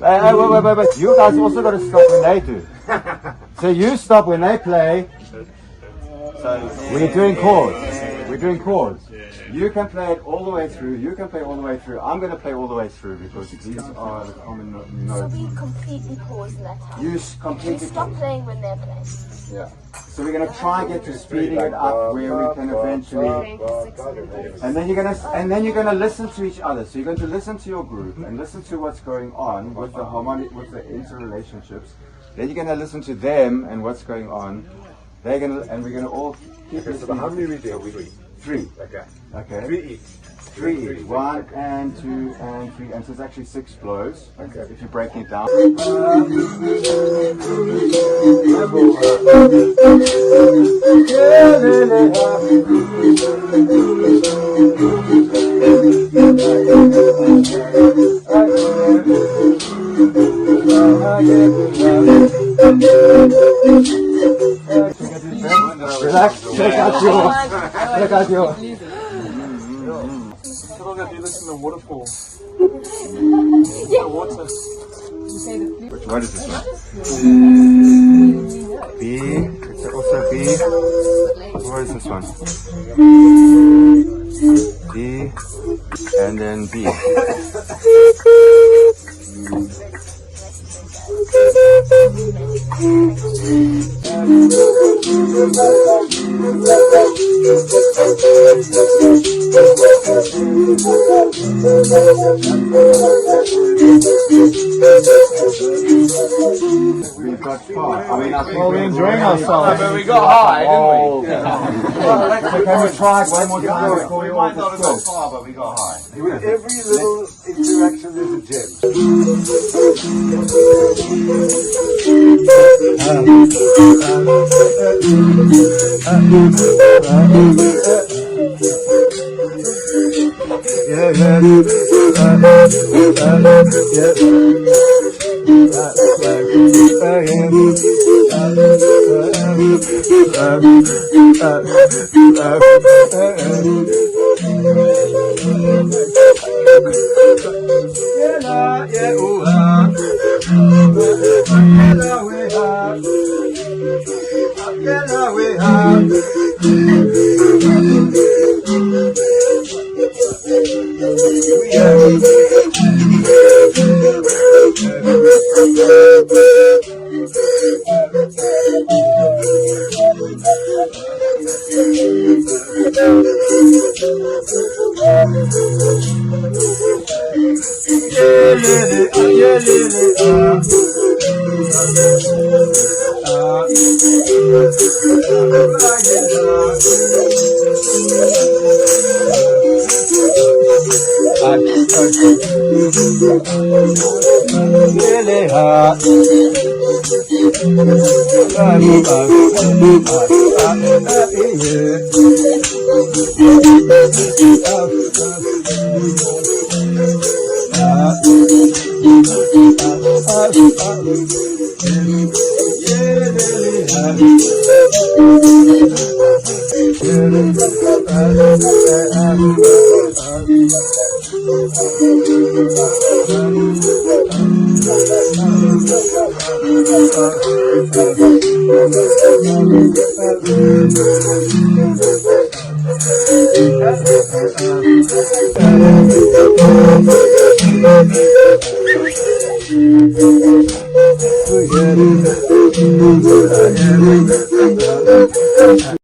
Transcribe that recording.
Wait. You guys also got to stop when they do. So you stop when they play. So we're doing chords. We're doing chords. You can play it all the way through. You can play all the way through. I'm going to play all the way through because these are the common notes. So we completely pause in that time. You completely stop playing when they're playing. Yeah. So we're going to try and get to speeding it up where we can eventually. And then you're going to listen to each other. So you're going to listen to your group and listen to what's going on with the harmonic, with the interrelationships. Then you're going to listen to them and what's going on. They're going to, and we're going to all keep listening. So how many we do? Three. Okay. 3 each. 3 each. 1 and 2 and 3. And so it's actually 6 blows. Okay. If you're breaking it down. Relax, check out your. So long as you listen to waterfall. Water. Which one is this one? B. It's also B. Where is this one? D. And then B. We've got far. I mean, I think we're enjoying ourselves. But we got high, didn't we? So can we try it one more time before we all Not get as killed? far, but we got high. With every little interaction there's a gem.